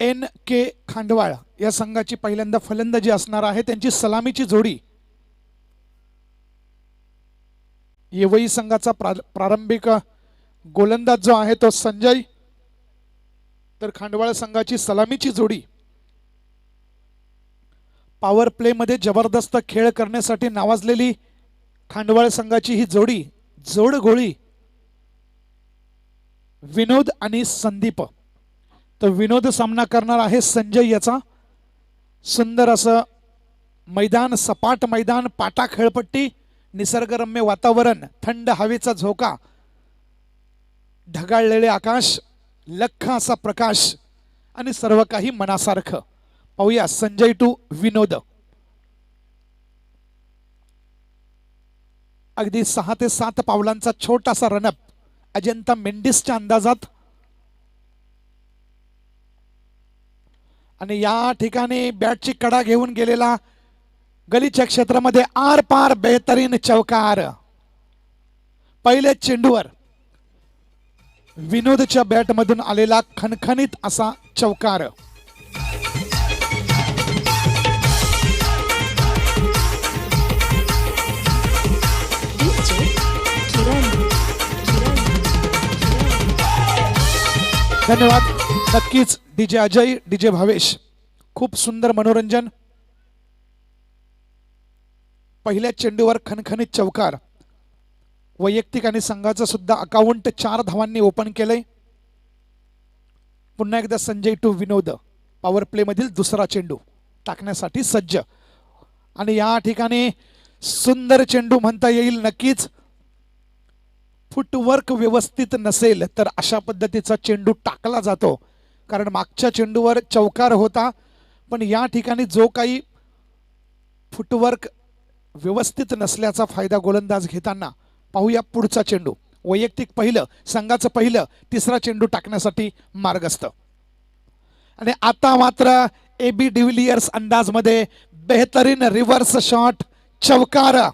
NK खांडवाळ या संघाची पहिल्यांदा फलंदाजी असणार आहे. त्यांची सलामीची जोडी येवई संघाचा प्रारंभिक गोलंदाज जो आहे तो संजय, तर खांडवाळ संघाची सलामीची जोडी पॉवर प्ले मध्ये जबरदस्त खेळ करण्यासाठी नावाजलेली खांडवाळ संघाची ही जोडी जोडगोळी विनोद आणि संदीप. तर विनोद सामना करणार आहे संजय याचा. सुंदर असं मैदान, सपाट मैदान, पाटा खेळपट्टी, निसर्गरम्य वातावरण, थंड हवेचा झोका, ढगाळलेले आकाश, लख असा प्रकाश आणि सर्व काही मनासारखं. पाहूया संजय टू विनोद. अगदी 6 ते 7 पावलांचा छोटासा रनअप अजंता मेंडिसच्या अंदाजात. आणि या ठिकाणी बॅटची कडा घेऊन गेलेला गलीच्या क्षेत्रामध्ये आर पार बेहतरीन चौकार. पहिल्या चेंडूवर विनोदच्या बॅटमधून आलेला खणखणीत असा चौकार. धन्यवाद. नक्कीच डीजे अजय, डीजे भावेश, खूप सुंदर मनोरंजन. पहिल्या चेंडूवर खणखणीत चौकार. वैयक्तिक आणि संघाचं सुद्धा अकाउंट 4 धावांनी ओपन केलंय. पुन्हा एकदा Sanjay to Vinod power play मधील दुसरा चेंडू टाकण्यासाठी सज्ज. आणि या ठिकाणी सुंदर चेंडू म्हणता येईल. नक्कीच फुटवर्क व्यवस्थित नसेल तर अशा पद्धतीचा चेंडू टाकला जातो, कारण मागच्या चेंडूवर चौकार होता. पण या ठिकाणी जो काही फुटवर्क व्यवस्थित नसल्याचा फायदा गोलंदाज घेताना. पाहूया पुढचा चेंडू. वैयक्तिक पहिलं, संघाचं पहिलं, तिसरा चेंडू टाकण्यासाठी मार्गस्थ. आणि आता मात्र AB डिव्हिलियर्स अंदाजमध्ये बेहतरीन रिव्हर्स शॉट, चौकार.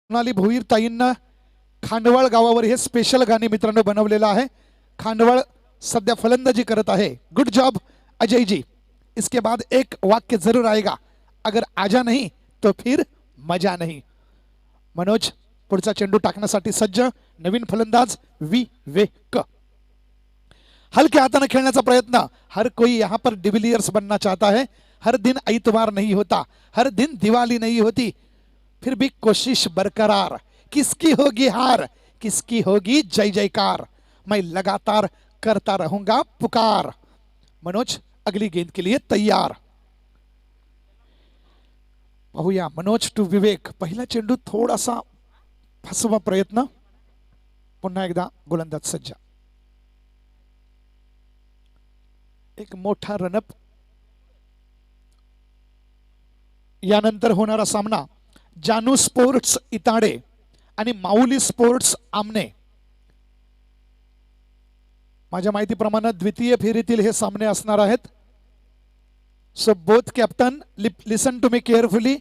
सोनाली भोईर ताईंना खांडवाळ गावावर हे स्पेशल गाणे मित्रांनो बनवलेलं आहे. खांडवाळ सध्या फलंदाजी करत आहे. Good job Ajay ji. इसके बाद एक वाक्य जरूर आएगा, अगर आजा नहीं तो फिर मजा नहीं. मनोज पुढचा चेंडू टाकण्यासाठी सज्ज. नवीन फलंदाज विवेक. हल्के हाथाने खेलने का प्रयत्न. हर कोई यहाँ पर डिविलियर्स बनना चाहता है. हर दिन इतवार नहीं होता, हर दिन दिवाली नहीं होती, फिर भी कोशिश बरकरार. किसकी होगी हार, किसकी होगी जय जयकार, मैं लगातार करता रहूंगा पुकार. मनोज अगली गेंद के लिए तैयार. पाहूया मनोज टू विवेक. पहिला चेंडू थोडासा फसवा प्रयत्न. पुन्हा एकदा गोलंदाज सज्ज. एक मोठा रनअप. यानंतर होणारा सामना जानू स्पोर्ट्स इताडे आणि माऊली स्पोर्ट्स आमने. माझ्या माहितीप्रमाणे द्वितीय फेरीतील हे सामने असणार आहेत. So both captain listen to me carefully.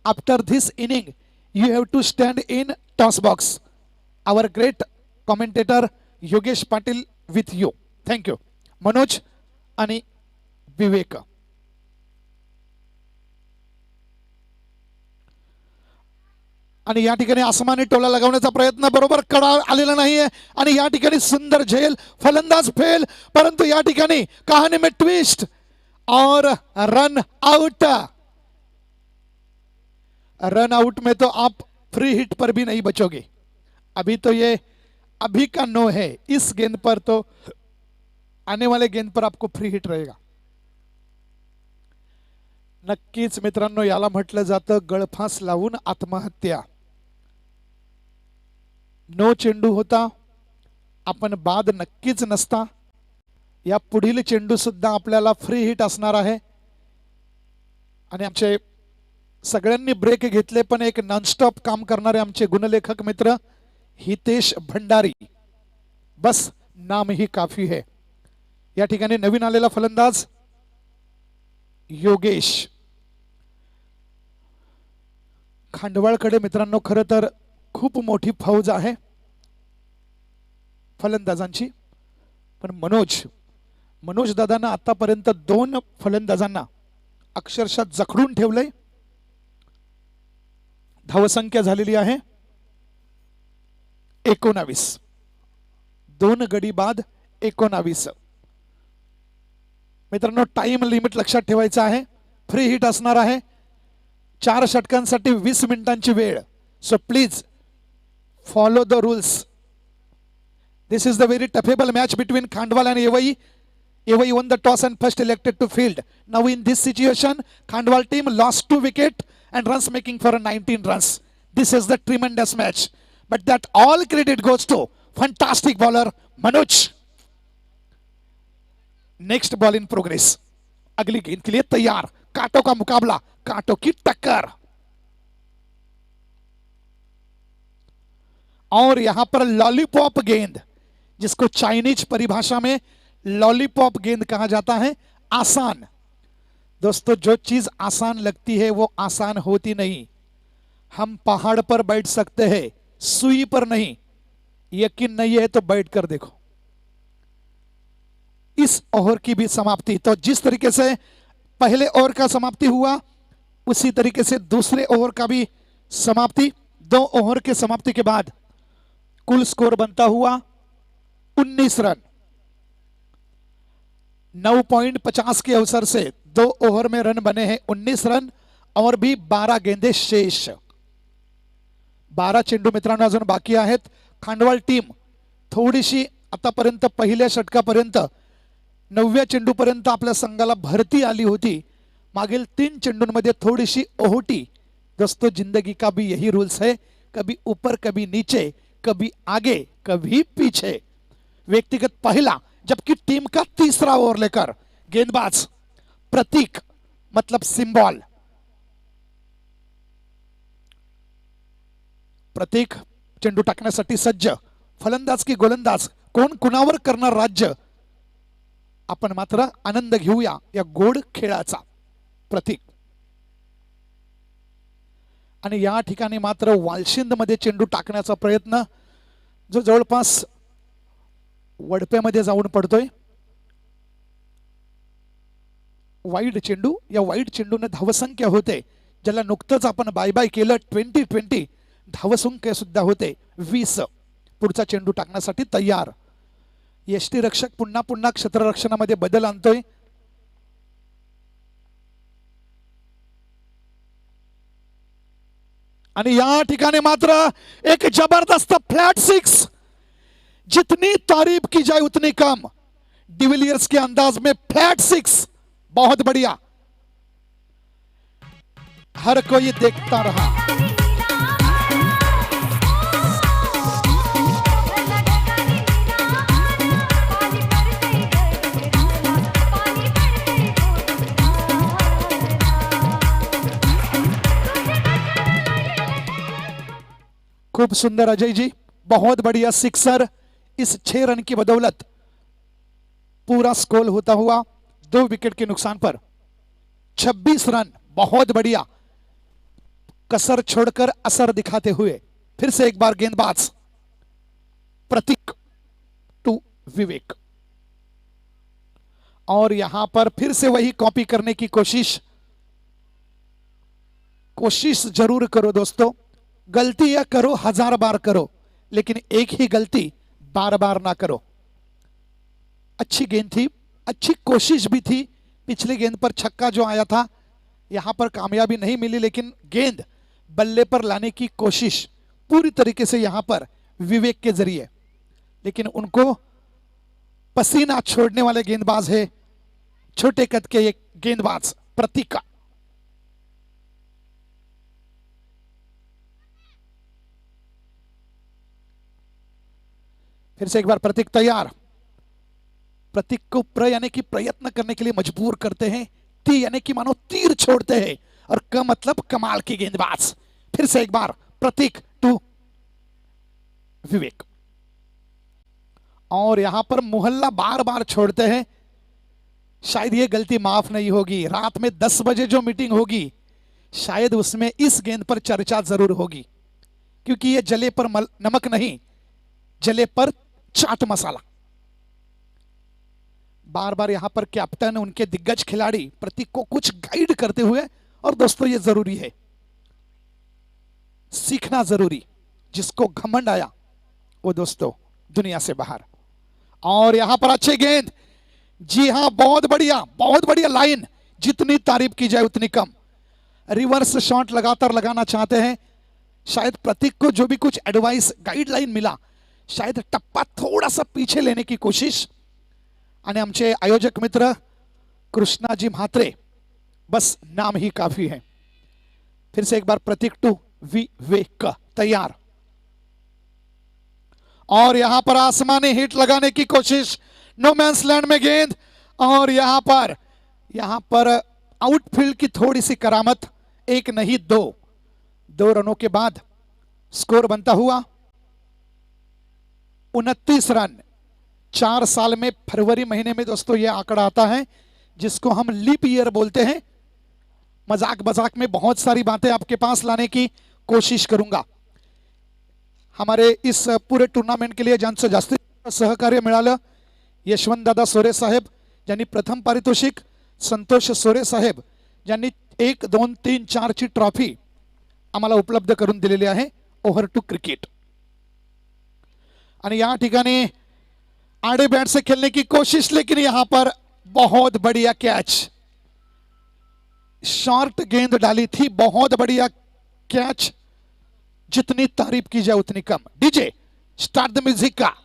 After this inning you have to stand in toss box. Our great commentator Yogesh Patil with you. Thank you. Manoj आणि विवेक. आणि या ठिकाणी आसमानी टोला लगावण्याचा प्रयत्न. बरोबर कडा आलेला नाहीये आणि या ठिकाणी सुंदर झेल. फलंदाज फेल, परंतु या ठिकाणी कहानी में ट्विस्ट और रन आउट. रन आउट में तो आप फ्री हिट पर भी नहीं बचोगे. अभी तो ये अभी का नो है. इस गेंद पर तो आने वाले गेंद पर आपको फ्री हिट रहेगा. नक्कीच मित्रांनो याला म्हटलं जातं गळफास लावून आत्महत्या. नो चेंडू होता, आपण बाद नक्कीच नसता. या पुढील चेंडू सुद्धा आपल्याला फ्री हिट असणार आहे. आणि आमचे सगळ्यांनी ब्रेक घेतले, पण एक नॉनस्टॉप काम करणारे आमचे गुणलेखक मित्र हितेश भंडारी, बस नाम ही काफी है. या ठिकाणी नवीन आलेला फलंदाज योगेश. खांडवाळकडे मित्रांनो खरं तर खूप मोठी फौज आहे फलंदाजांची, पण मनोज दादांना आतापर्यंत 2 फलंदाजांना अक्षरशः जखडून ठेवलंय. धावसंख्या झालेली आहे 19. 2 गडी बाद 19. मित्रांनो टाइम लिमिट लक्षात ठेवायचा आहे. फ्री हिट असणार आहे. 4 षटकांसाठी 20 मिनिटांची वेळ. So please follow the rules. This is the very toughable match between Khandwal and Evai. Evai won the toss and first elected to field. Now in this situation, Khandwal team lost 2 wickets and runs making for 19 runs. This is the tremendous match. But that all credit goes to fantastic bowler Manoj. Next ball in progress. अगली गेंद के लिए तैयार. कांटों का मुकाबला, कांटों की टक्कर. और यहां पर लॉलीपॉप गेंद, जिसको चाइनीज परिभाषा में लॉलीपॉप गेंद कहा जाता है. आसान दोस्तों, जो चीज आसान लगती है वो आसान होती नहीं. हम पहाड़ पर बैठ सकते हैं, सुई पर नहीं. यकीन नहीं है तो बैठ कर देखो. इस ओवर की भी समाप्ति. तो जिस तरीके से पहले ओवर का समाप्ति हुआ, उसी तरीके से दूसरे ओवर का भी समाप्ति. 2 ओवर के समाप्ति के बाद कुल स्कोर बनता हुआ 19 रन. 9.50 के अवसर से 2 ओवर में रन बने हैं 19 रन और भी 12 गेंदे शेष. 12 चेंडू मित्रांनो अजून बाकी आहेत. खांडवाळ टीम थोडीशी आतापर्यंत पहिल्या षटकापर्यंत 9व्या चेंडूपर्यंत आपल्या संघाला भरती आली होती. मागील 3 चेंडूंमध्ये थोडीशी ओहोटी. दोस्तों जिंदगी का भी यही रूल्स है. कभी ऊपर कभी नीचे, कभी आगे कभी पीछे. व्यक्तिगत पहला, जबकि टीम का तीसरा ओवर लेकर गेंदबाज प्रतीक मतलब सिंबल. प्रतीक चेंडू टाकण्यासाठी सज्ज. फलंदाज की गोलंदाज कोण कुणावर करणार राज्य. आपण मात्र आनंद घेऊया या गोड खेळाचा. प्रतीक आणि या ठिकाणी मात्र वालशिंदमध्ये चेंडू टाकण्याचा प्रयत्न जो जवळपास वडप्यामध्ये जाऊन पडतोय. वाईड चेंडू, या वाईड चेंडूने धावसंख्या होते, ज्याला नुकतंच आपण बाय बाय केलं 2020, धावसंख्या सुद्धा होते 20. पुढचा चेंडू टाकण्यासाठी तयार. यष्टी रक्षक पुन्हा पुन्हा क्षेत्ररक्षणामध्ये बदल आणतोय. आणि या ठिकाणी मात्र एक जबरदस्त फ्लैट 6, जितनी तारीफ की जाए उतनी कम. डिविलियर्स के अंदाज में फ्लैट 6, बहुत बढ़िया. हर कोई देखता रहा. खूब सुंदर अजय जी, बहुत बढ़िया सिक्सर. इस 6 रन की बदौलत पूरा स्कोर होता हुआ 2 विकेट के नुकसान पर 26 रन. बहुत बढ़िया, कसर छोड़कर असर दिखाते हुए फिर से एक बार गेंदबाज प्रतीक टू विवेक. और यहां पर फिर से वही कॉपी करने की कोशिश जरूर करो दोस्तों. गलती या करो 1000 बार करो, लेकिन एक ही गलती बार बार ना करो. अच्छी गेंद थी, अच्छी कोशिश भी थी. पिछली गेंद पर छक्का जो आया था, यहां पर कामयाबी नहीं मिली, लेकिन गेंद बल्ले पर लाने की कोशिश पूरी तरीके से यहां पर विवेक के जरिए. लेकिन उनको पसीना छोड़ने वाले गेंदबाज है छोटे कद के एक गेंदबाज प्रतीक. फिर से एक बार प्रतीक तैयार. प्रतीक को प्र यानी कि प्रयत्न करने के लिए मजबूर करते हैं, ती यानी कि मानो तीर छोड़ते हैं, और क मतलब कमाल की गेंदबाज. फिर से एक बार प्रतीक टू विवेक. और यहां पर मोहल्ला बार बार छोड़ते हैं. शायद ये गलती माफ नहीं होगी. रात में 10 बजे जो मीटिंग होगी, शायद उसमें इस गेंद पर चर्चा जरूर होगी, क्योंकि ये जले पर नमक नहीं, जले पर चाट मसाला. बार बार यहां पर कैप्टन, उनके दिग्गज खिलाड़ी प्रतीक को कुछ गाइड करते हुए. और दोस्तों ये जरूरी है, सीखना जरूरी. जिसको घमंड आया वो दोस्तों दुनिया से बाहर. और यहां पर अच्छे गेंद, जी हां, बहुत बढ़िया लाइन. जितनी तारीफ की जाए उतनी कम. रिवर्स शॉट लगातार लगाना चाहते हैं. शायद प्रतीक को जो भी कुछ एडवाइस गाइडलाइन मिला, शायद टप्पा थोड़ा सा पीछे लेने की कोशिश. आणि आमचे आयोजक मित्र कृष्णाजी म्हात्रे, बस नाम ही काफी है. फिर से एक बार प्रतीक टू विवेक तैयार. और यहां पर आसमानी हिट लगाने की कोशिश, नो मैंस लैंड में गेंद. और यहां पर आउटफील्ड की थोड़ी सी करामत. एक नहीं दो रनों के बाद स्कोर बनता हुआ 29 रन. 4 साल में फरवरी महीने में दोस्तों यह आंकड़ा आता है, जिसको हम लीप ईयर बोलते हैं. मजाक में बहुत सारी बातें आपके पास लाने की कोशिश करूंगा. हमारे इस पूरे टूर्नामेंट के लिए ज्यांचं जास्तीत सहकार्य मिळालं, यशवंत दादा सोरे साहेब ज्यांनी प्रथम पारितोषिक, संतोष सोरे साहेब ज्यांनी 1, 2, 3, 4 ची ट्रॉफी आम्हाला उपलब्ध करून दिलेली आहे ओव्हर टू क्रिकेट. आणि या ठिकाणी आड़े बैट से खेलने की कोशिश, लेकिन यहां पर बहुत बढ़िया कैच. शॉर्ट गेंद डाली थी, बहुत बढ़िया कैच. जितनी तारीफ की जाए उतनी कम. डीजे स्टार्ट द म्यूजिक का.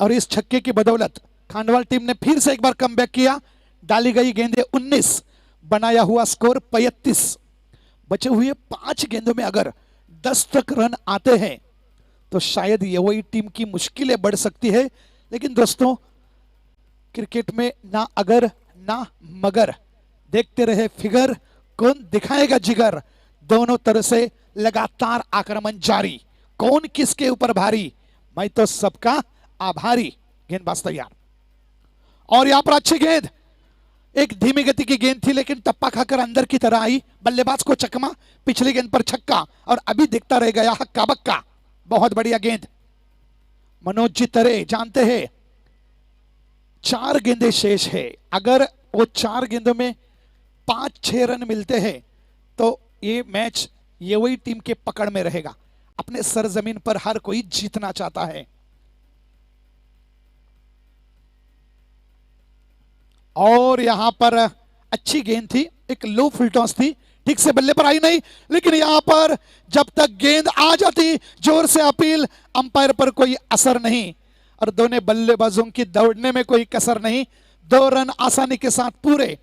और इस छक्के की बदौलत खांडवाल टीम ने फिर से एक बार कमबैक किया। डाली गई गेंदें 19, बनाया हुआ स्कोर 35। बचे हुए 5 गेंदों में अगर 10 तक रन आते हैं तो शायद ये वही टीम की मुश्किलें बढ़ सकती है। लेकिन दोस्तों, क्रिकेट में ना अगर ना मगर, देखते रहे फिगर, कौन दिखाएगा जिगर। दोनों तरफ से लगातार आक्रमण जारी, कौन किसके ऊपर भारी, मैं तो सबका आभारी। गेंदबाज तैयार, और यहां पर अच्छी गेंद, एक धीमी गति की गेंद थी लेकिन टप्पा खाकर अंदर की तरह आई। बल्लेबाज को चकमा, पिछली गेंद पर छक्का, और अभी दिखता रह गया हक्का बक्का। बहुत बढ़िया गेंद। मनोज जी तरे जानते हैं 4 गेंदें शेष है, अगर वो 4 गेंदों में 5-6 रन मिलते हैं तो ये मैच ये वही टीम के पकड़ में रहेगा। अपने सरजमीन पर हर कोई जीतना चाहता है। और यहां पर अच्छी गेंद थी, एक लो फुल टॉस थी, ठीक से बल्ले पर आई नहीं, लेकिन यहां पर जब तक गेंद आ जाती जोर से अपील, अंपायर पर कोई असर नहीं और दोनों बल्लेबाजों की दौड़ने में कोई कसर नहीं। 2 रन आसानी के साथ पूरे।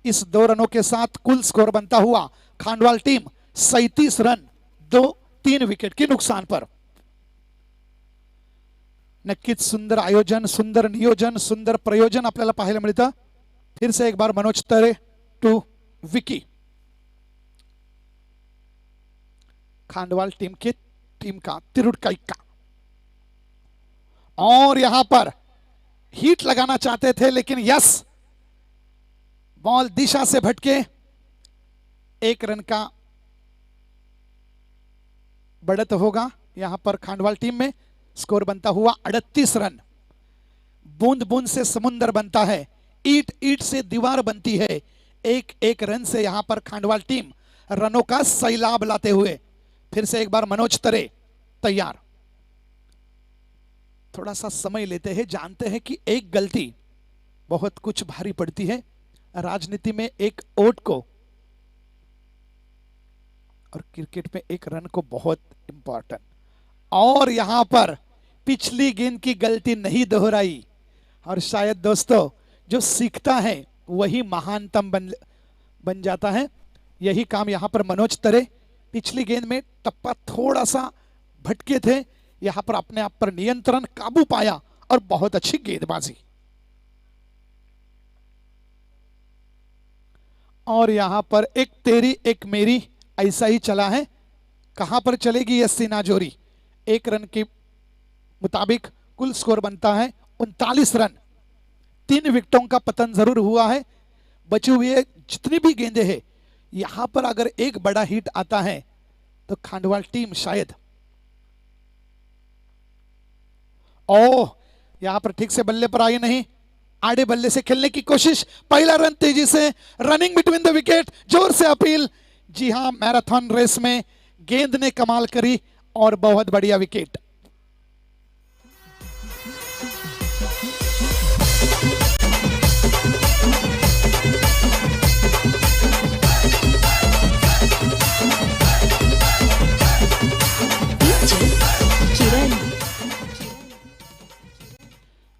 इस 2 रनों के साथ कुल स्कोर बनता हुआ खांडवाल टीम 37 रन 2-3 विकेट के नुकसान पर। नक्कीच सुंदर आयोजन, सुंदर नियोजन, सुंदर प्रयोजन आपल्याला पाहायला मिळतं। फिर से एक बार मनोज तरे टू विकी। खांडवाल टीम का तिरुड का इक्का, और यहां पर हिट लगाना चाहते थे लेकिन यस, बॉल दिशा से भटके। 1 रन का बढ़त होगा यहां पर खांडवाल टीम में। स्कोर बनता हुआ 38 रन। बूंद बूंद से समुंदर बनता है, ईट ईट से दीवार बनती है। 1-1 रन से यहां पर खांडवाल टीम रनों का सैलाब लाते हुए। फिर से एक बार मनोज तरे तैयार। थोड़ा सा समय लेते हैं, जानते हैं कि एक गलती बहुत कुछ भारी पड़ती है राजनीति में, एक वोट को और क्रिकेट में एक रन को बहुत इंपॉर्टेंट। और यहां पर पिछली गेंद की गलती नहीं दोहराई, और शायद दोस्तों जो सीखता है वही महानतम बन जाता है। यही काम यहां पर मनोज तरे, पिछली गेंद में टप्पा थोड़ा सा भटके थे, यहां पर अपने आप पर नियंत्रण, काबू पाया और बहुत अच्छी गेंदबाजी। और यहां पर एक तेरी एक मेरी ऐसा ही चला है। कहां पर चलेगी यह सीनाजोरी। 1 रन के मुताबिक कुल स्कोर बनता है 39 रन। 3 विकेटों का पतन जरूर हुआ है। बची हुई जितनी भी गेंदें हैं, यहां पर अगर एक बड़ा हिट आता है तो खांडवाल टीम शायद, यहां पर ठीक से बल्ले पर आई नहीं, आड़े बल्ले से खेलने की कोशिश। पहला रन तेजी से, रनिंग बिटवीन द विकेट, जोर से अपील। जी हां, मैराथन रेस में गेंद ने कमाल करी और बहुत बढ़िया विकेट।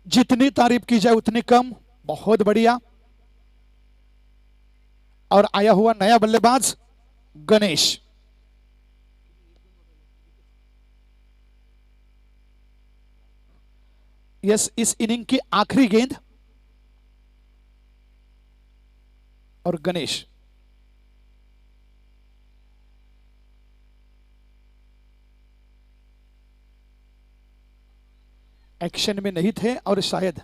जितनी तारीफ की जाए उतनी कम, बहुत बढ़िया। और आया हुआ नया बल्लेबाज गणेश। यस, इस इनिंग की आखिरी गेंद, और गणेश एक्शन में नहीं थे और शायद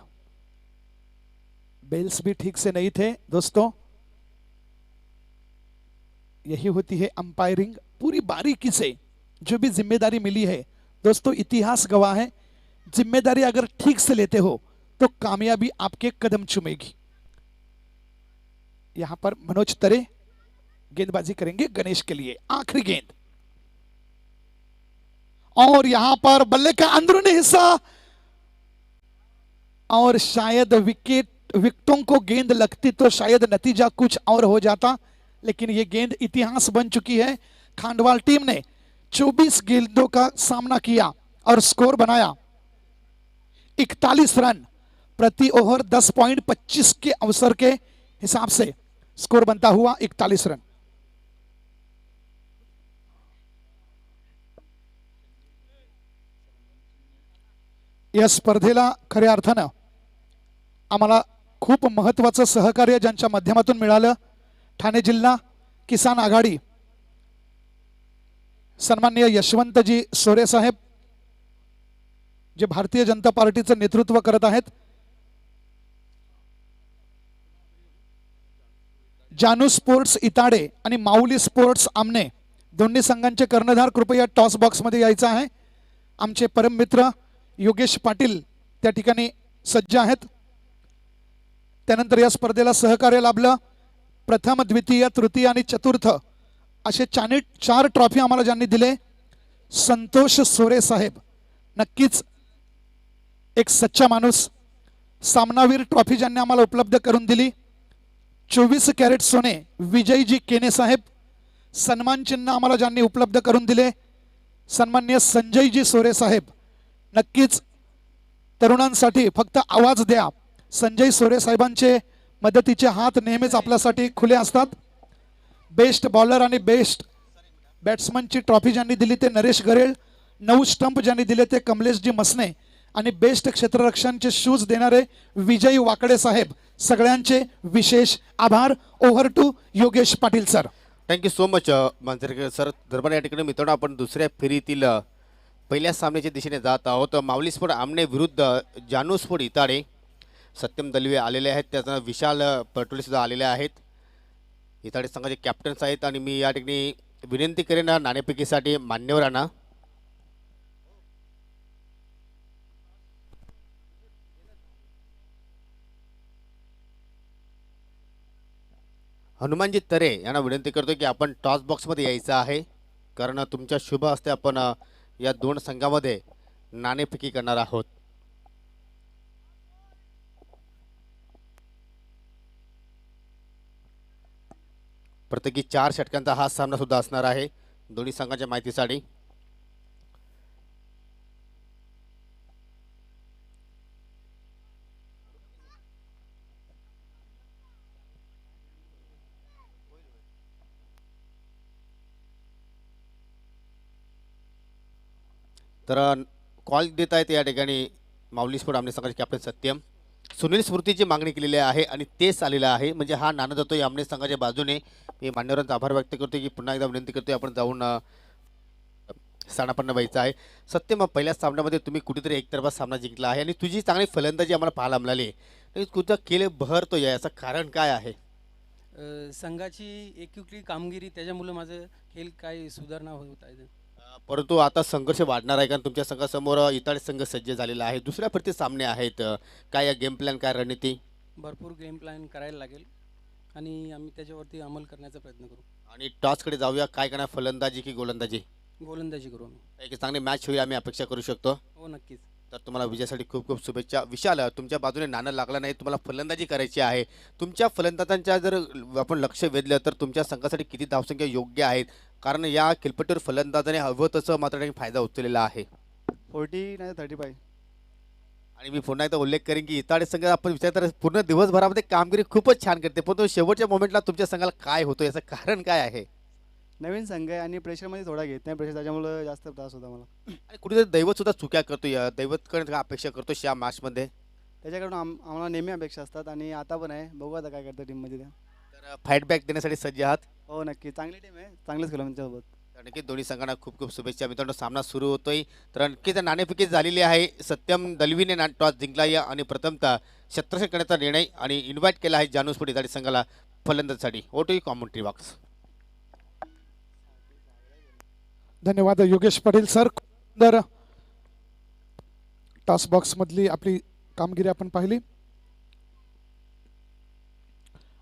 बेल्स भी ठीक से नहीं थे। दोस्तों, यही होती है अंपायरिंग। पूरी बारीकी से जो भी जिम्मेदारी मिली है दोस्तों, इतिहास गवाह है, जिम्मेदारी अगर ठीक से लेते हो तो कामयाबी आपके कदम चूमेगी। यहां पर मनोज तरे गेंदबाजी करेंगे गणेश के लिए, आखिरी गेंद। और यहां पर बल्ले का अंदरूनी हिस्सा, और शायद विकेटों को गेंद लगती तो शायद नतीजा कुछ और हो जाता, लेकिन यह गेंद इतिहास बन चुकी है। खांडवाल टीम ने 24 गेंदों का सामना किया और स्कोर बनाया 41 रन प्रति ओवर 10.25 के अवसर के हिसाब से स्कोर बनता हुआ 41 रन। या स्पर्धेला खऱ्या अर्थानं आम्हाला खूप महत्त्वाचं सहकार्य ज्यांच्या माध्यमातून मिळालं, ठाणे जिल्हा किसान आघाडी सन्माननीय यशवंतजी सोरे साहेब जे भारतीय जनता पार्टीचं नेतृत्व करत आहेत, जानू स्पोर्ट्स इताडे आणि माऊली स्पोर्ट्स आमने दोन्ही संघांचे कर्णधार कृपया टॉस बॉक्स मध्ये यायचं आहे। आमचे परम मित्र योगेश पाटील त्या ठिकाणी सज्ज आहेत। त्यानंतर या स्पर्धेला सहकार्य लाभलं प्रथम, द्वितीय, तृतीय आणि चतुर्थ असे 4 ट्रॉफी आम्हाला ज्यांनी दिले, संतोष सोरे साहेब नक्कीच एक सच्चा माणूस। सामनावीर ट्रॉफी ज्यांनी आम्हाला उपलब्ध करून दिली, 24 कॅरेट सोने विजयजी केने साहेब। सन्मान चिन्ह आम्हाला ज्यांनी उपलब्ध करून दिले, सन्माननीय संजयजी सोरे साहेब। नक्कीच तरुणांसाठी फक्त आवाज द्या, संजय सोरे साहेबांचे मदतीचे हात नेहमीच आपल्यासाठी खुले असतात। बेस्ट बॉलर आणि बेस्ट बॅट्समनची ट्रॉफी ज्यांनी दिली ते नरेश गरेळ, 9 स्टंप ज्यांनी दिले ते कमलेशजी मसने आणि बेस्ट क्षेत्ररक्षणचे शूज देणारे विजय वाकडे साहेब। सगळ्यांचे विशेष आभार। Over to Yogesh Patil sir. Thank you so much Manjrekar sir. दरम्यान या ठिकाणी मित्रांनो आपण दुसऱ्या फेरीतील पहिल्या सामन्याच्या दिशेने जात आहोत। माऊली स्पोर्ट आमने विरुद्ध जानू स्पोर्ट इताडे। सत्यम दलवे आलेले आहेत, त्याचा विशाल पटोले सुद्धा आलेले आहेत, इताडे संघाचे कॅप्टन्स आहेत। आणि मी या ठिकाणी विनंती करेन नाणेफेकीसाठी मान्यवरांना हनुमानजी तरे यांना विनंती करतो की आपण टॉस बॉक्समध्ये यायचं आहे, कारण तुमच्या शुभ हस्ते आपण या 2 संघामध्ये नाणेफेकी करणार आहोत। प्रत्येकी 4 षटकांचा हा सामना सुद्धा असणार आहे दोन्ही संघांच्या माहितीसाठी। तर कॉल देत आहेत या ठिकाणी माऊली स्पोर्ट आमने संघाचे कॅप्टन सत्यम। सुनील स्मृतीची मागणी केलेली आहे आणि तेच आलेलं आहे, म्हणजे हा नाणं जातो या आमने संघाच्या बाजूने। मी मान्यवरांचा आभार व्यक्त करतो की पुन्हा एकदा विनंती करतोय आपण जाऊन स्थानापन्न व्हायचं आहे। सत्यम, पहिल्या सामन्यामध्ये तुम्ही कुठेतरी एकतर्फा सामना जिंकला आहे आणि तुझी चांगली फलंदाजी आम्हाला पाहायला मिळाली, तुझं केले बहरतो याचं कारण काय आहे? संघाची एकुलती कामगिरी, त्याच्यामुळे माझं खेळ काय सुधारणा होत आहे। परंतु आता संघर्ष वाढणार आहे, कारण तुमच्या संघासमोर इताडे संघ सज्ज झालेला आहे, दुसऱ्या प्रति सामने आहेत। काय या गेम प्लॅन, काय रणनीती? भरपूर गेम प्लॅन करायला लागेल आणि आम्ही त्याच्यावरती अंमल करण्याचा प्रयत्न करू। आणि टॉसकडे जाऊया, काय करणार, फलंदाजी की गोलंदाजी? गोलंदाजी करू आम्ही। एक चांगली मॅच होईल आम्ही अपेक्षा करू शकतो। हो नक्कीच। तर तुम्हाला विजयासाठी खूप खूप शुभेच्छा। विशाल, तुमच्या बाजूने नाणं लागलं नाही, तुम्हाला फलंदाजी करायची आहे। तुमच्या फलंदाजांच्या जर आपण लक्ष वेधलं तर तुमच्या संघासाठी किती धावसंख्या योग्य आहेत, कारण या खेळपट्टीवर फलंदाजाने हवं तसं मात्र त्यांनी फायदा उचललेला आहे। 40 नाही 35। आणि मी पुन्हा एकदा उल्लेख करेन की इताडे संघ आपण विचार तर पूर्ण दिवसभरामध्ये कामगिरी खूपच छान करते, पण तो शेवटच्या मोमेंटला तुमच्या संघाला काय होतो याचं कारण काय आहे? नवीन संघ आहे आणि प्रेशरमध्ये थोडा घेत नाही प्रेशर, त्याच्यामुळे जास्त त्रास होता मला। आणि कुठेतरी दैवत सुद्धा चुक्या करतो, दैवतकडे काय अपेक्षा करतो या मॅचमध्ये? त्याच्याकडून आम्हाला नेहमी अपेक्षा असतात आणि आता पण आहे, बघू आता काय करतं टीममध्ये त्या। तर फाईट बॅक देण्यासाठी सज्ज आहात? हो नक्की, चांगली टीम आहे, चांगलेच खेळू त्यांच्यासोबत। तर नक्कीच दोन्ही संघांना खूप खूप शुभेच्छा। मित्रांनो, सामना सुरू होतोय, तर नक्कीच नाणेफेकी झालेली आहे। सत्यम दलवीने टॉस जिंकला आहे आणि प्रथमतः क्षेत्ररक्षण करण्याचा निर्णय आणि इन्व्हाइट केला आहे जानू स्पोर्ट इताडे संघाला फलंदाजीसाठी। ओटू कॉमेंट्री बॉक्स। धन्यवाद योगेश पाटील सर। सुंदर टॉस बॉक्स मधली आपली कामगिरी आपण पाहिली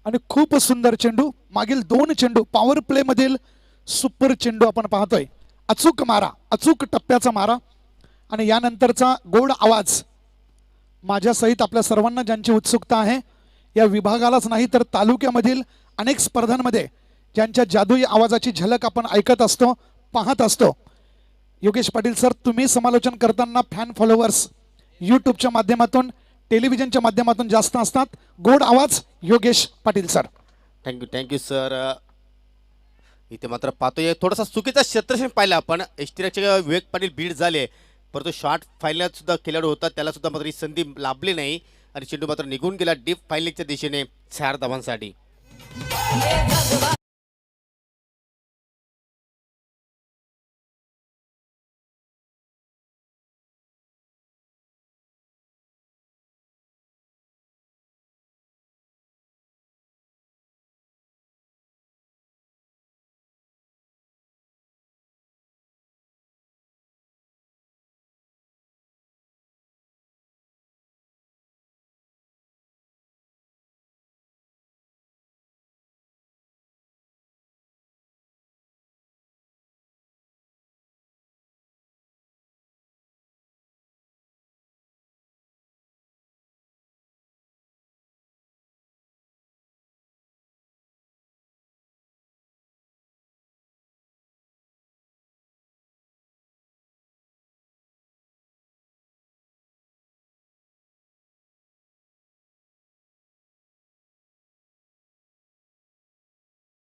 आणि खूप सुंदर चेंडू, मागील 2 चेंडू पॉवर प्ले मधील सुपर चेंडू आपण पाहतोय। अचूक मारा, अचूक टप्प्याचा मारा आणि यानंतरचा गोड आवाज माझ्या सहित आपल्या सर्वांना ज्यांची उत्सुकता आहे, या विभागालाच नाही तर तालुक्यामधील अनेक स्पर्धांमध्ये ज्यांच्या जादुई आवाजाची झलक आपण ऐकत असतो, पाहत असतो। योगेश पाटील सर, तुम्ही समालोचन करताना फॅन फॉलोअर्स यूट्यूबच्या माध्यमातून टेलिव्हिजनच्या माध्यमातून जास्त असतात. गोड आवाज Yogesh Patil sir. Thank you sir. इथे मात्र पाहतोय थोडासा चुकीचा क्षेत्रक्षण पाहिला आपण. एसटीच्या विवेक पाटील बीड झाले, परंतु शॉर्ट फायनल सुद्धा खेळाडू होता, त्याला सुद्धा मात्र ही संधी लाभली नाही आणि चेंडू मात्र निघून गेला डीप फायनलच्या दिशेने 4 धावांसाठी.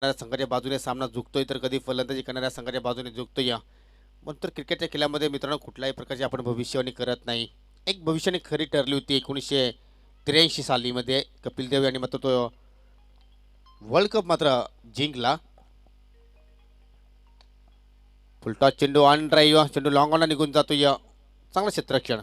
संघाच्या बाजूने सामना झुकतोय तर कधी फलंदाजी करणाऱ्या संघाच्या बाजूने झुकतोय. म्हणून तर क्रिकेटच्या खेळामध्ये मित्रांनो कुठल्याही प्रकारची आपण भविष्यवाणी करत नाही. एक भविष्याने खरी ठरली होती 1983 सालीमध्ये कपिल देव यांनी मात्र तो वर्ल्ड कप मात्र जिंकला. फुलटॉस चेंडू ऑन ड्राईव्ह, चेंडू लॉंग ऑनला निघून जातोय. चांगलं क्षेत्ररक्षण.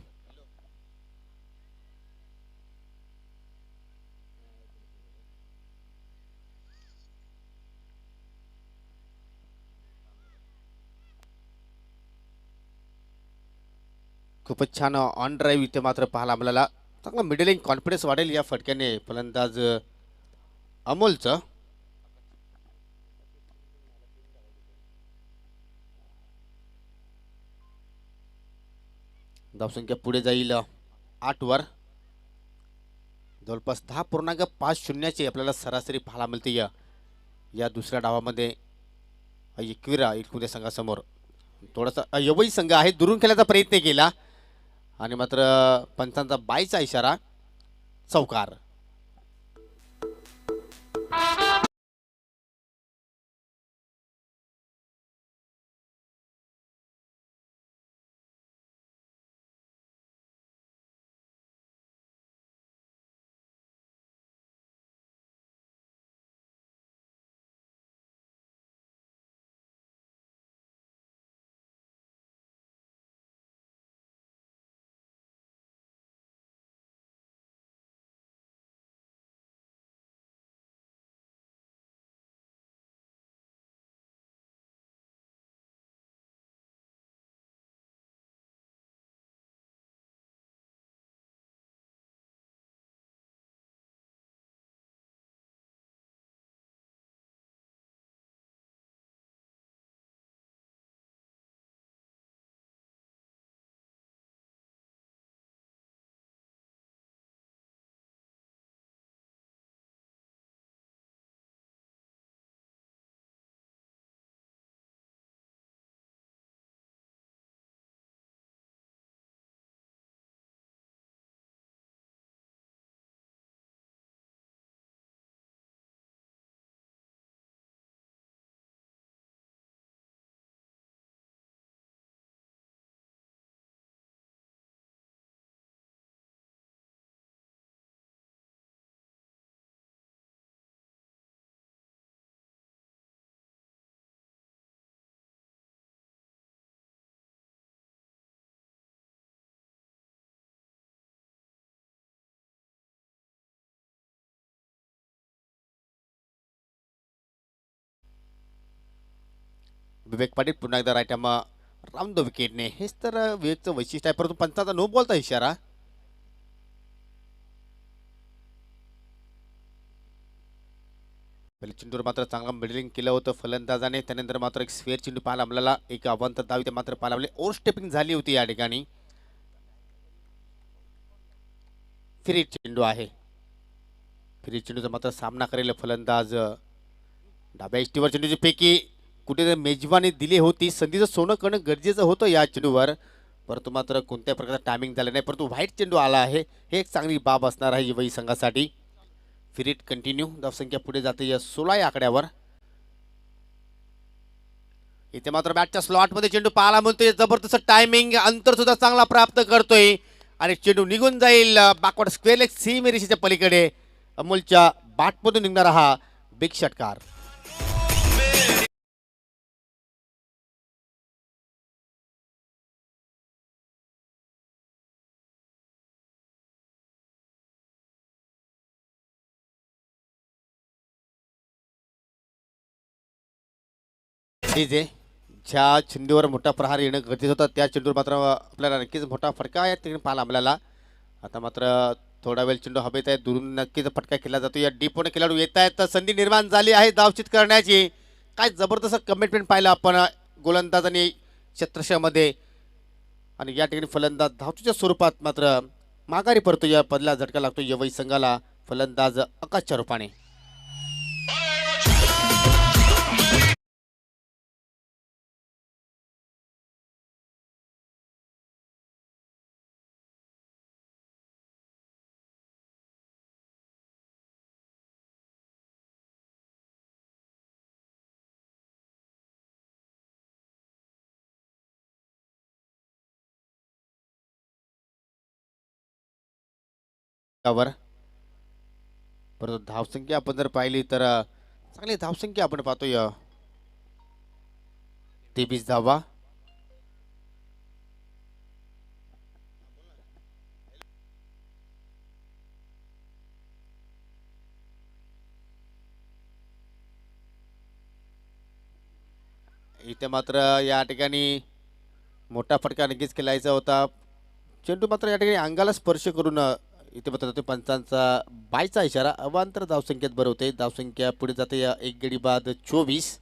खूपच छान ऑन ड्राईव्ह इथे मात्र पाहायला आपल्याला. चांगला मिडलिंग कॉन्फिडन्स वाढेल या फटक्याने फलंदाज अमोलचं. धावसंख्या पुढे जाईल 8 वर. जवळपास 10.50 आपल्याला सरासरी पाहायला मिळते या दुसऱ्या डावामध्ये एकविरा इटकुदे संघासमोर. थोडासा अयवही संघ आहे, दुरून खेळण्याचा प्रयत्न केला आणि मात्र पंचांचा बायचा इशारा, चौकार. विवेक पाटील पुन्हा एकदा राईट आर्म राऊंड द विकेटने. हेच तर विवेकचं वैशिष्ट्य आहे, परंतु पंचाचा नो बॉलचा इशारा. पहिले चेंडूवर मात्र चांगला मिडलिंग केलं होतं फलंदाजाने, त्यानंतर मात्र एक स्क्वेअर चेंडू पाहायला आपल्याला, एक अवांतर धाव इथे मात्र पाहायला मिळाली. ओव्हर स्टेपिंग झाली होती या ठिकाणी. फ्री चेंडू आहे. फ्री चेंडूचा मात्र सामना करेल फलंदाज. डाव्या इष्टीवर चेंडूची पैकी कुठेतरी मेजवानी दिली होती, संधीचं सोनं करणं गरजेचं होतं या चेंडूवर, परंतु मात्र कोणत्या प्रकारचा टायमिंग झाला नाही, परंतु व्हाईट चेंडू आला आहे, हे एक चांगली बाब असणार आहे युवई संघासाठी. फिरिट कंटिन्यू, धावसंख्या पुढे जाते या 16 या आकड्यावर. इथे मात्र बॅटच्या स्लॉटमध्ये चेंडू पाहायला मिळतोय, जबरदस्त टायमिंग, अंतर सुद्धा चांगला प्राप्त करतोय आणि चेंडू निघून जाईल बॅकवर्ड स्क्वेअर लेग सीमे रेषेच्या पलीकडे. अमोलच्या बॅटमधून निघणारा हा बिग षटकार. ज्या चेंडूवर मोठा प्रहार येणं गरजेचं होतं त्या चेंडूवर मात्र आपल्याला नक्कीच मोठा फटका या ठिकाणी पाहायला मिळाला. आता मात्र थोडा वेळ चेंडू हवेत आहे, दुरून नक्कीच फटका केला जातो. या डीपने खेळाडू येत आहेत, तर संधी निर्माण झाली आहे धावचित करण्याची. काय जबरदस्त कमिटमेंट पाहिलं आपण गोलंदाजांनी क्षेत्रक्षामध्ये, आणि या ठिकाणी फलंदाज धावचीच्या स्वरूपात मात्र माघारी परतो. या पदला झटका लागतो यवई संघाला, फलंदाज आकाशच्या रूपाने. परंतु धावसंख्या आपण जर पाहिली तर चांगली धावसंख्या आपण पाहतोय, 23 धावा. इथे मात्र या ठिकाणी मोठा फटका नक्कीच खेळायचा होता. चेंडू मात्र या ठिकाणी अंगाला स्पर्श करून इथे मात्र पंचांचा बायचा इशारा. अवांतर धावसंख्येत भरवते, धावसंख्या पुढे जाते या एक गडी बाद 24.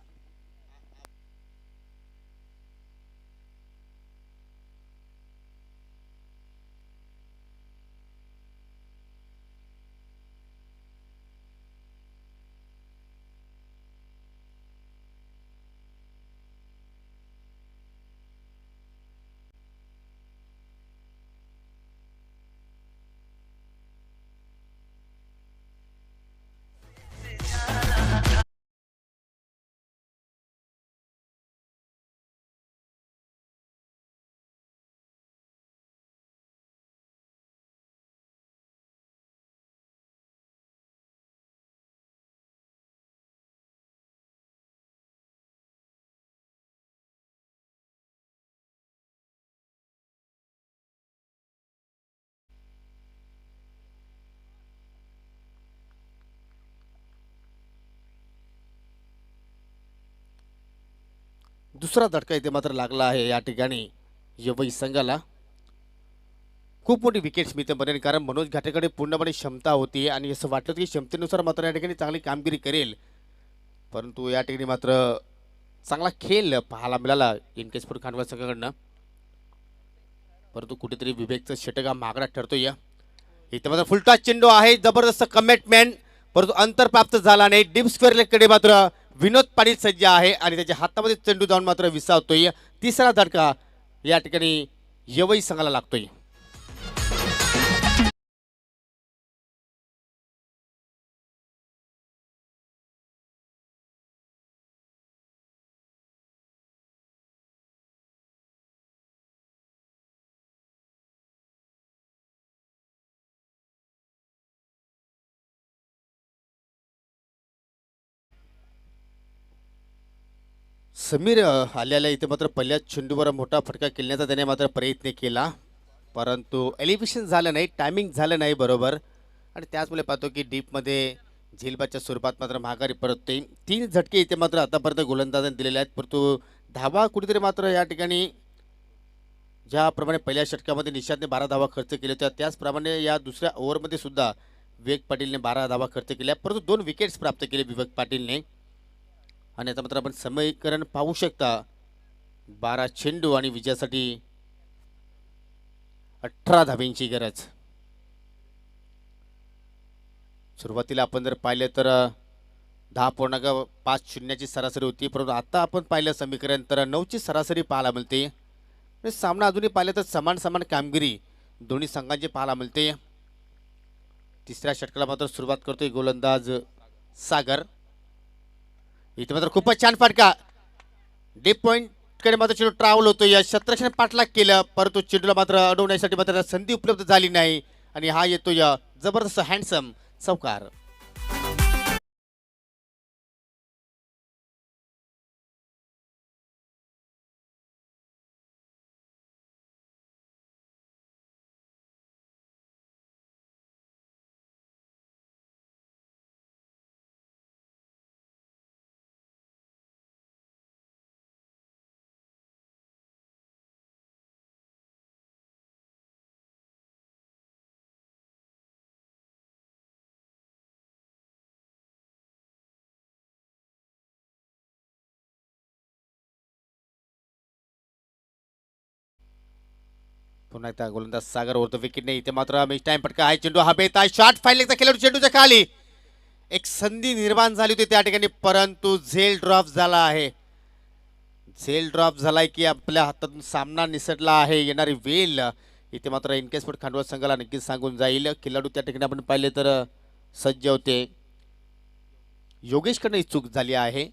दुसरा झटका इथे मात्र लागला आहे या ठिकाणी यवई संघाला. खूप मोठी विकेट्स मिळते बनेल, कारण मनोज घाटेकडे पूर्णपणे क्षमता होती आणि असं वाटलं की क्षमतेनुसार मात्र या ठिकाणी चांगली कामगिरी करेल, परंतु या ठिकाणी मात्र चांगला खेळ पाहायला मिळाला इनकेसपूर खांडवा संघाकडनं. परंतु कुठेतरी विवेकचं षटक हा महागडा ठरतोय. इथे मात्र फुलटॉस चेंडू आहे, जबरदस्त कमिटमेंट, परंतु अंतर प्राप्त झाला नाही. डीप स्क्वेअर लेगकडे मात्र विनोद पाटील सज्ज आहे आणि त्याच्या हातामध्ये चेंडू जाऊन मात्र विसावतोय. तिसरा धडका या ठिकाणी यवई संघाला लागतोय. समीर आल्याला इथे मात्र पहिल्याच चेंडूवर मोठा फटका खेळण्याचा त्याने मात्र प्रयत्न केला, परंतु एलिव्हेशन झालं नाही, टायमिंग झालं नाही बरोबर, आणि त्याचमुळे पाहतो की डीपमध्ये झेलबाच्या स्वरूपात मात्र माघारी परतते. 3 झटके इथे मात्र आतापर्यंत गोलंदाजांनी दिलेले आहेत, परंतु धावा कुठेतरी मात्र या ठिकाणी ज्याप्रमाणे पहिल्या षटकामध्ये निशांतने 12 धावा खर्च केल्या होत्या, त्याचप्रमाणे या दुसऱ्या ओव्हरमध्ये सुद्धा विवेक पाटीलने 12 धावा खर्च केल्या, परंतु 2 विकेट्स प्राप्त केले विवेक पाटीलने. आणि आता मात्र आपण समीकरण पाहू शकता, 12 चेंडू आणि विजयासाठी 18 धाब्यांची गरज. सुरुवातीला आपण जर पाहिलं तर 10.50 सरासरी होती, परंतु आता आपण पाहिलं समीकरण तर 9ची सरासरी पाहायला मिळते. आणि सामना अजूनही पाहिलं तर समान समान कामगिरी दोन्ही संघांची पाहायला मिळते. तिसऱ्या षटकाला मात्र सुरुवात करतोय गोलंदाज सागर. इथे मात्र खूपच छान फटका डीप पॉइंट कडे मात्र चेंडू ट्रॅव्हल होतो. या शतरक्षण पाठलाग केलं परंतु चेंडूला मात्र अडवण्यासाठी मात्र संधी उपलब्ध झाली नाही आणि हा येतो या जबरदस्त हँडसम चौकार. पुन्हा एकदा गोलंदाज सागर वरतो विकेट नाही. इथे मात्र मिस टाइम फटका आहे. चेंडू हवेत आहे. शॉट फाईनलेगचा खेळाडू चेंडूच्या खाली एक संधी निर्माण झाली होती त्या ठिकाणी परंतु झेल ड्रॉप झाला आहे. झेल ड्रॉप झालाय की आपल्या हातातून सामना निसटला आहे. येणारी वेळ इथे मात्र इनकेसपोर्ट खांडवा संघाला नक्कीच सांगून जाईल. खेळाडू त्या ठिकाणी आपण पाहिले तर सज्ज होते. योगेशकडनं ही चूक झाली आहे.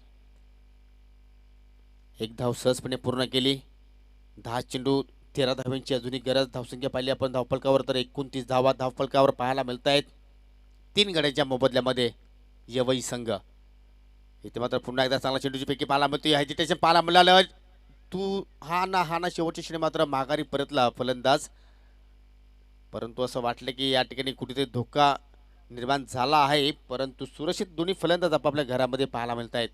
एक धाव सहजपणे पूर्ण केली. 10 चेंडू 13 धावांची अजूनही गरज. धावसंख्या पाहिली आपण धावफलकावर तर 29 धावा धावफलकावर पाहायला मिळत आहेत. 3 गड्यांच्या मोबदल्यामध्ये यवई संघ. इथे मात्र पुन्हा एकदा चांगला चेंडूची पैकी पाहायला मिळतो. हेजिटेशन पाहायला मिळालं. तू हा ना शेवटच्या क्षणी मात्र माघारी परतला फलंदाज. परंतु असं वाटलं की या ठिकाणी कुठेतरी धोका निर्माण झाला आहे परंतु सुरक्षित दोन्ही फलंदाज आपापल्या घरामध्ये पाहायला मिळत आहेत.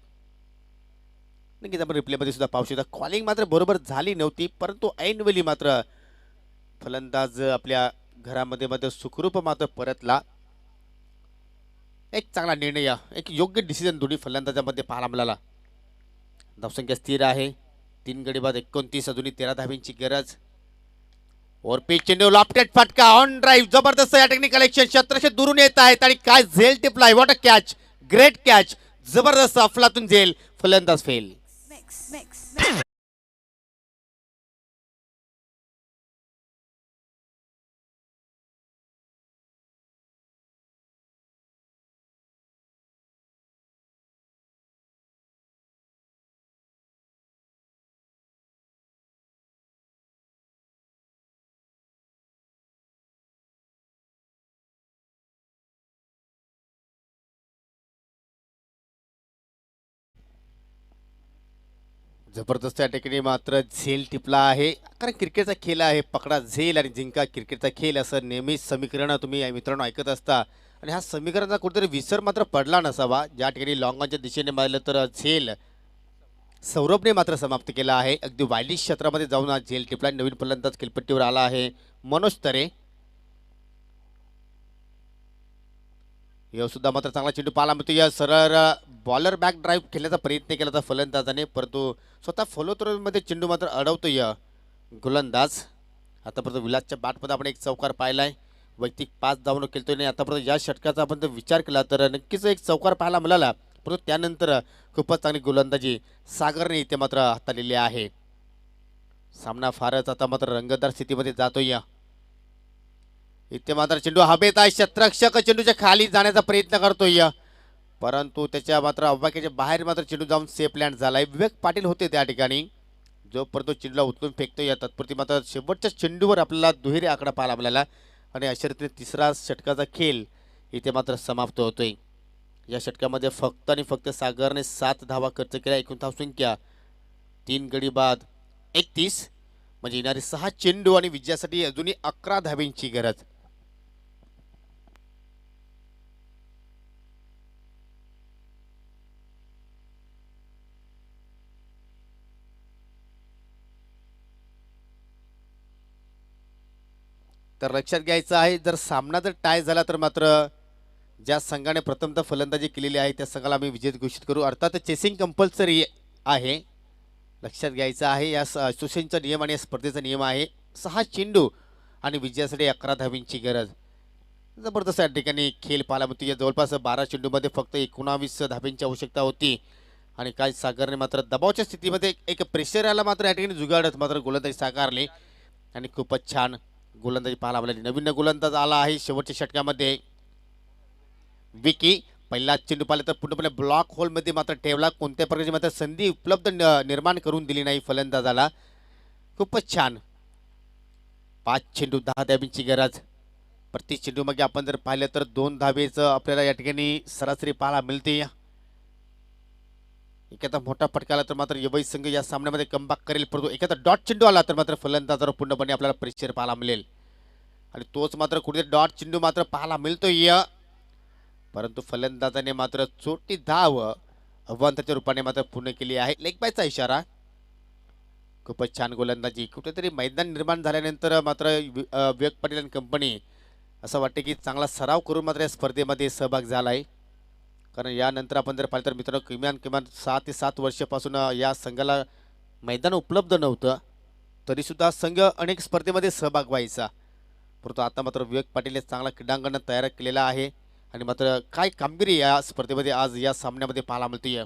नक्कीच आपण रिप्लेमध्ये सुद्धा पाहू शकता. कॉलिंग मात्र बरोबर झाली नव्हती परंतु ऐनवेळी मात्र फलंदाज आपल्या घरामध्ये मात्र सुखरूप मात्र परतला. एक चांगला निर्णय एक योग्य डिसिजन दोन्ही फलंदाजांमध्ये पाहायला मिळाला. धावसंख्या स्थिर आहे. 3 गडी बाद 29 अजूनही 13 धाव्यांची गरज. ओरपी चेंडू लॉफ्टेड फटका ऑन ड्राईव्ह जबरदस्त या ठिकाणी कलेक्शन शत्रक्ष दुरून येत आहेत आणि काय झेल टिपलाय. What a catch great catch जबरदस्त अफलातून झेल फलंदाज फेल. जबरदस्त या ठिकाणी मात्र झेल टिपला आहे कारण क्रिकेटचा खेळ आहे. पकडा झेल आणि जिंका क्रिकेटचा खेळ असं नेहमीच समीकरण तुम्ही मित्रांनो ऐकत असता आणि हा समीकरणाचा कुठेतरी विसर मात्र पडला नसावा. ज्या ठिकाणी लॉंगॉनच्या दिशेने पाहिलं तर झेल सौरभने मात्र समाप्त केला आहे. अगदी वायलिश क्षेत्रामध्ये जाऊन हा झेल टिपला. नवीन फलंदाज खेळपट्टीवर आला आहे मनोज तरे. सुद्धा मात्र चांगला चेंडू पाहायला मिळतो. या सरळ बॉलर बॅक ड्राईव्ह खेळण्याचा प्रयत्न केला होता फलंदाजाने परंतु स्वतः फॉलो थ्रोमध्ये चेंडू मात्र अडवतो या गोलंदाज. आतापर्यंत विलासच्या बॅटमध्ये आपण एक चौकार पाहिलाय. वैयक्तिक 5 धावांवर खेळतोय आणि आतापर्यंत या षटकाचा आपण विचार केला तर नक्कीच एक चौकार पाहायला मिळाला परंतु त्यानंतर खूपच चांगली गोलंदाजी सागरने इथे मात्र हाताळलेली आहे. सामना फारच आता मात्र रंगतदार स्थितीमध्ये जातोय. इथे मात्र चेंडू हवेत आहे. शतरक्षक चेंडूच्या खाली जाण्याचा प्रयत्न करतोय परंतु त्याच्या मात्र अवकाशाच्या बाहेर मात्र चेंडू जाऊन सेफ लँड झालाय. विवेक पाटील होते त्या ठिकाणी जोपर्यंत चेंडूला उचलून फेकतोय या तत्पुरती मात्र शेवटच्या चेंडूवर आपल्याला दुहेरी आकडा पाहायला मिळाला आणि अशा रीतीने तिसरा षटकाचा खेळ इथे मात्र समाप्त होतोय. या षटकामध्ये फक्त आणि फक्त सागरने 7 धावा खर्च केला. एकूण धावसंख्या 3 गडी बाद 31 म्हणजे येणारे 6 चेंडू आणि विजयासाठी अजूनही 11 धाव्यांची गरज. तर लक्षात घ्यायचं आहे जर सामना जर टाय झाला तर मात्र ज्या संघाने प्रथमतः फलंदाजी केलेली आहे त्या संघाला आम्ही विजेते घोषित करू. अर्थात चेसिंग कंपल्सरी आहे. लक्षात घ्यायचं आहे या असोसिएशनचा नियम आणि या स्पर्धेचा नियम आहे. 6 चेंडू आणि विजयासाठी 11 धावींची गरज. जबरदस्त या ठिकाणी खेळ पाहायला मिळतो. या जवळपास 12 चेंडूमध्ये फक्त 19 धाब्यांची आवश्यकता होती आणि काय सागरने मात्र दबावच्या स्थितीमध्ये एक प्रेशर आला मात्र या ठिकाणी जुगाडत मात्र गोलंदाजी साकारली आणि खूपच छान गोलंदाजी पाहायला मिळाली. नवीन गोलंदाज आला आहे शेवटच्या षटकामध्ये विकी. पहिला चेंडू पाहिला तर पूर्णपणे ब्लॉक होलमध्ये मात्र ठेवला. कोणत्या प्रकारची मात्र संधी उपलब्ध निर्माण करून दिली नाही फलंदाजाला. खूपच छान. 5 चेंडू 10 धाब्यांची गरज. प्रति चेंडू मागे आपण जर पाहिलं तर 2 धाबेचं आपल्याला या ठिकाणी सरासरी पाहायला मिळते. एखादा मोठा फटका आला तर मात्र यवई संघ या सामन्यामध्ये कमबॅक करेल, परंतु एखादा डॉट चेंडू आला तर मात्र फलंदाजावर पूर्णपणे आपल्याला प्रेशर पाहायला मिळेल आणि तोच मात्र कुठे डॉट चेंडू मात्र पाहायला मिळतोय. परंतु फलंदाजाने मात्र छोटी धाव अव्वंताच्या रूपाने मात्र पूर्ण केली आहे. लेग बायचा इशारा. खूपच छान गोलंदाजी. कुठेतरी मैदान निर्माण झाल्यानंतर मात्र विवेक पाटील आणि कंपनी असं वाटते की चांगला सराव करून मात्र या स्पर्धेमध्ये सहभाग झाला आहे. कारण यानंतर आपण जर पाहिलं तर मित्रांनो किमान 6 ते 7 वर्षापासून या संघाला मैदान उपलब्ध नव्हतं, तरीसुद्धा संघ अनेक स्पर्धेमध्ये सहभाग व्हायचा. परंतु आता मात्र विवेक पाटील चांगला क्रीडांगण तयार केलेला आहे आणि मात्र काय कामगिरी या स्पर्धेमध्ये आज या सामन्यामध्ये पाहायला मिळतोय.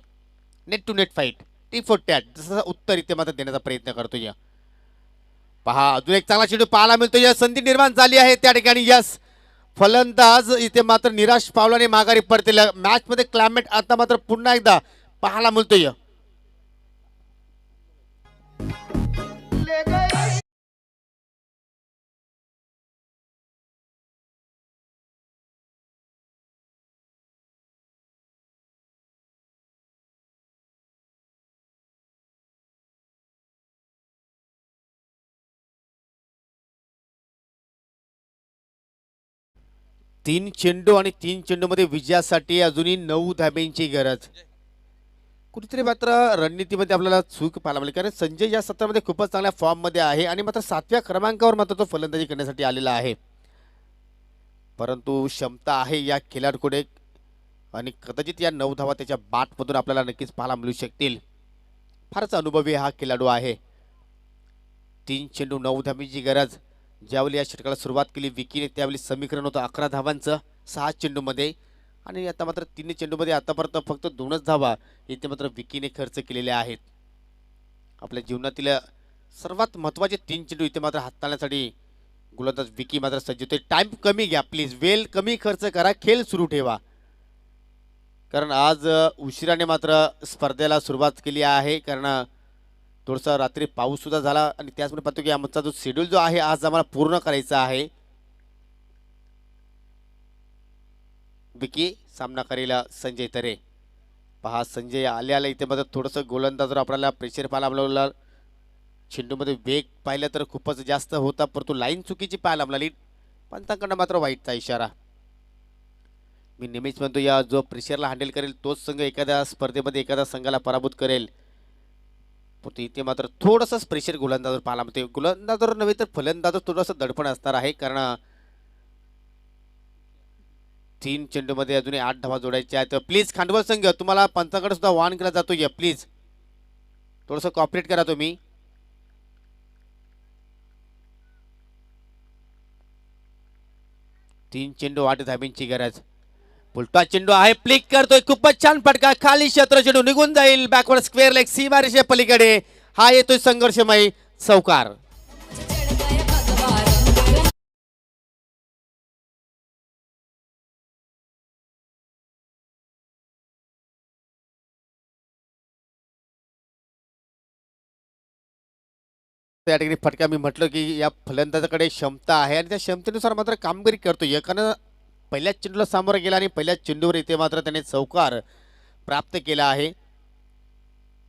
Net to net fight, tit for tat जसं उत्तर इथे मात्र देण्याचा प्रयत्न करतोय. पहा अजून एक चांगला चेंडू पाहायला मिळतोय. संधी निर्माण झाली आहे त्या ठिकाणी. यस, फलंदाज इथे मात्र निराश पावलाने माघारी पडतील. मॅच मध्ये क्लायमेट आता मात्र पुन्हा एकदा पाहायला मिळतोय. तीन चेंडू आणि 3 चेंडूमध्ये विजयासाठी अजूनही 9 धाब्यांची गरज. कुठेतरी मात्र रणनीतीमध्ये आपल्याला चूक पाहायला मिळेल, कारण संजय या सत्रामध्ये खूपच चांगल्या फॉर्ममध्ये आहे आणि मात्र 7व्या क्रमांकावर मात्र तो फलंदाजी करण्यासाठी आलेला आहे. परंतु क्षमता आहे या खेळाडूकडे आणि कदाचित या 9 धावा त्याच्या बॅटमधून आपल्याला नक्कीच पाहायला मिळू शकतील. फारच अनुभवी हा खेळाडू आहे. 3 चेंडू 9 धाब्यांची गरज. ज्यावेळी या षटकाला सुरुवात केली विकीने त्यावेळी समीकरण होतं 11 धावांचं 6 चेंडूमध्ये आणि आता मात्र 3 चेंडूमध्ये आतापर्यंत फक्त 2च धावा इथे मात्र विकीने खर्च केलेल्या आहेत. आपल्या जीवनातील सर्वात महत्त्वाचे 3 चेंडू इथे मात्र हाताळण्यासाठी गोलंदाज विकी मात्र सज्ज होते. टाइम कमी घ्या प्लीज, वेळ कमी खर्च करा, खेळ सुरू ठेवा. कारण आज उशिराने मात्र स्पर्धेला सुरुवात केली आहे, कारण थोडासा रात्री पाऊस सुद्धा झाला आणि त्याचमुळे पाहतो की आमचा जो शेड्यूल जो आहे आज आम्हाला पूर्ण करायचा आहे. विकी सामना करेला संजय तरे. पहा संजय आल्या इथे मात्र थोडंसं गोलंदाजवर आपल्याला प्रेशर पाहायला मिळालं. चेंडूमध्ये वेग पाहिलं तर खूपच जास्त होता, परंतु लाईन चुकीची पाहायला मिळाली. पंचांकडनं मात्र वाईटचा इशारा. मी नेहमीच म्हणतो या जो प्रेशरला हँडल करेल तोच संघ एखाद्या स्पर्धेमध्ये एखाद्या संघाला पराभूत करेल. परंतु इथे मात्र थोडंसंच प्रेशर गोलंदाजवर पाहायला मिळते. गोलंदाजवर नव्हे तर फलंदाजवर थोडंसं दडपण असणार आहे, कारण 3 चेंडूमध्ये अजूनही 8 धावा जोडायच्या आहेत. प्लीज खांडवल संघ तुम्हाला पंचांकडे सुद्धा वाहन केला जातोय, प्लीज थोडंसं कॉपरेट करा तुम्ही. तीन चेंडू 8 धाब्यांची गरज. उलटा चेंडू आहे, प्लिक करतोय, खूपच छान फटका. खाली क्षेत्र चेंडू निघून जाईल बॅकवर्ड स्क्वेअर लेग सीमारेषे पलीकडे. हा येतोय संघर्षमय चौकार. त्या ठिकाणी फटका मी म्हटलं की या फलंदाजाकडे क्षमता आहे आणि त्या क्षमतेनुसार मात्र कामगिरी करतोय. कारण पहिल्याच चेंडूला सामोरं गेला आणि पहिल्याच चेंडूवर इथे मात्र त्याने चौकार प्राप्त केला आहे.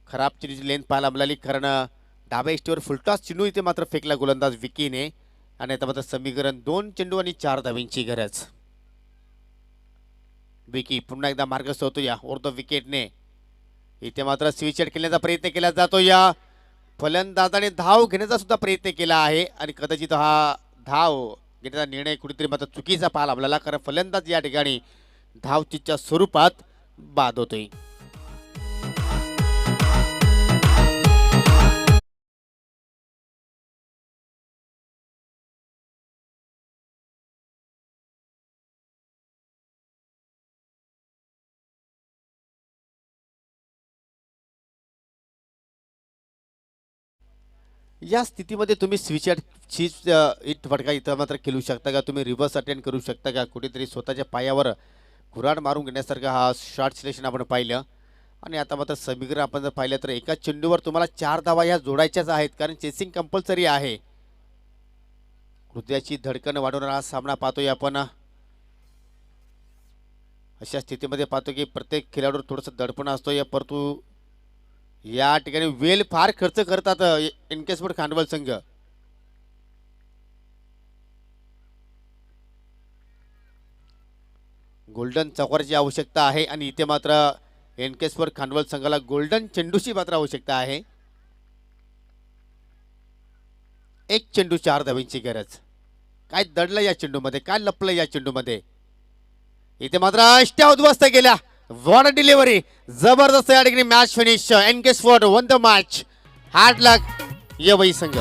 खराब चेंडूची लेंथ पाहायला मिळाली, कारण डाव्या इष्टीवर फुलटॉस चेंडू इथे मात्र फेकला गोलंदाज विकीने आणि आता मात्र समीकरण 2 चेंडू आणि 4 धाव्यांची गरज. विकी पुन्हा एकदा मार्गस्थ होतो या ओर विकेटने. इथे मात्र स्विचेट खेळण्याचा प्रयत्न केला जातो. या फलंदाजाने धाव घेण्याचा सुद्धा प्रयत्न केला आहे आणि कदाचित हा धाव घेण्याचा निर्णय कुठेतरी मात्र चुकीचा पाहायला आपल्याला, कारण फलंदाज या ठिकाणी धावचीच्या स्वरूपात बाद होतोय. या स्थितीमध्ये तुम्ही स्विच इट फटका इथं मात्र खेळू शकता का, तुम्ही रिव्हर्स अटेंड करू शकता का, कुठेतरी स्वतःच्या पायावर कुऱ्हाड मारून घेण्यासारखा हा शॉर्ट सिलेक्शन आपण पाहिलं. आणि आता मात्र समीकरण आपण जर पाहिलं तर एका चेंडूवर तुम्हाला 4 धावा ह्या जोडायच्याच आहेत, कारण चेसिंग कंपल्सरी आहे. हृदयाची धडकन वाढवणारा हा सामना पाहतोय आपण. अशा स्थितीमध्ये पाहतो की प्रत्येक खेळाडूवर थोडंसं दडपण असतो या, परंतु या ठिकाणी वेल फार खर्च करतात एनकेस्पोर्ट खांडवल संघ. गोल्डन चौकाराची आवश्यकता आहे आणि इथे मात्र एनकेस्पोर्ट खांडवल संघाला गोल्डन चेंडूची मात्र आवश्यकता आहे. एक चेंडू 4 धावांची गरज. काय दडलं या चेंडूमध्ये, काय लपलं या चेंडूमध्ये. इथे मात्र अष्ट्या उद्ध्वस्त गेल्या. वॉट डिलिव्हरी, जबरदस्त या ठिकाणी match finish. NK sport won the match. Hard luck Yevai संघ.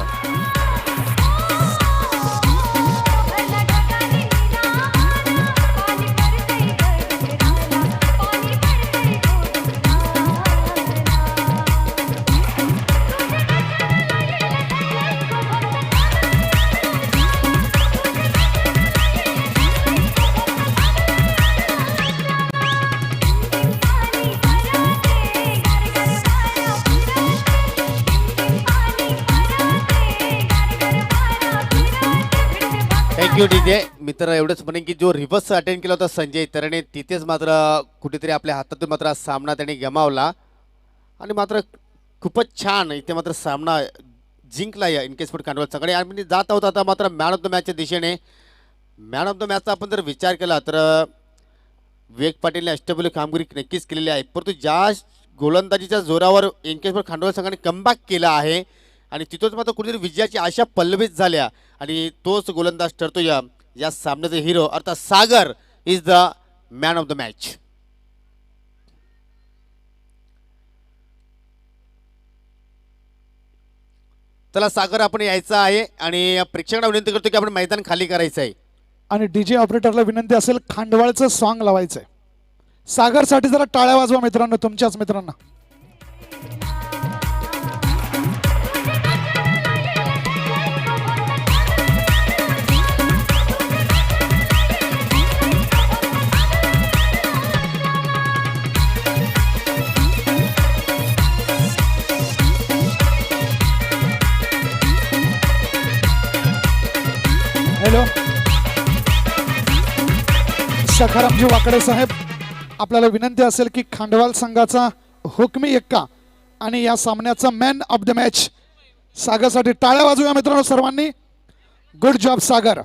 थँक्यू डीजे मित्र. एवढंच म्हणेन की जो रिव्हर्स अटेंड केला होता संजय तरणे, तिथेच मात्र कुठेतरी आपल्या हातातून मात्र सामना त्याने गमावला आणि मात्र खूपच छान इथे मात्र सामना जिंकला या एनकेस्पोर्ट खांडवल संघाने. आणि जात आहोत आता मात्र मॅन ऑफ द मॅचच्या दिशेने. मॅन ऑफ द मॅचचा आपण जर विचार केला तर विवेक पाटीलने अष्टपैलू कामगिरी नक्कीच केलेली आहे, परंतु ज्या गोलंदाजीच्या जोरावर एनकेस्पोर्ट खांडवल संघाने कमबॅक केला आहे आणि तिथंच मात्र कुठेतरी विजयाची आशा पल्लवित झाल्या आणि तोच गोलंदाज ठरतो या सामन्याचा हिरो, अर्थात Sagar is the man of the match. चला सागर, आपण यायचं आहे आणि प्रेक्षकांना विनंती करतो की आपण मैदान खाली करायचं आहे. आणि डीजे ऑपरेटरला विनंती असेल खांडवाळचं सॉन्ग लावायचंय. सागरसाठी जरा टाळ्या वाजवा मित्रांनो, तुमच्याच मित्रांना. हॅलो सखारामजी वाकडे साहेब, आपल्याला विनंती असेल की खांडवाल संघाचा हुकमी एक्का आणि या सामन्याचा मॅन ऑफ द मॅच सागरसाठी टाळ्या वाजूया मित्रांनो सर्वांनी. गुड जॉब सागर.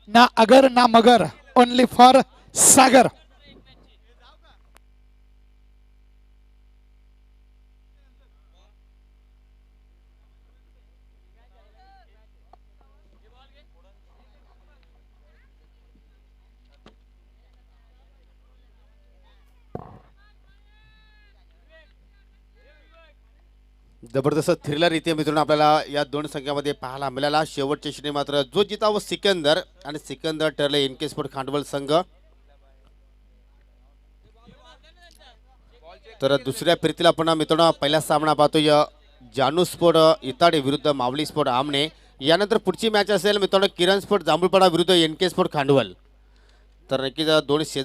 ना अगर ना मगर, ओनली फॉर सागर. जबरदस्त थ्रिलर इथे मित्रांनो आपल्याला या दोन संघामध्ये पाहायला मिळाला. शेवटच्या क्षणी मात्र जो जिताव सिकंदर आणि सिकंदर ठरले एनकेस्पोर्ट खांडवल संघ. तर दुसऱ्या फेरीतील आपण मित्रांनो पहिला सामना पाहतोय जानू स्पोर्ट इताडे विरुद्ध मावली स्पोर्ट आमने. यानंतर पुढची मॅच असेल मित्रांनो किरण स्पोर्ट जांभूळपाडा विरुद्ध एनके स्पोर्ट खांडवल. तर नक्कीच दोन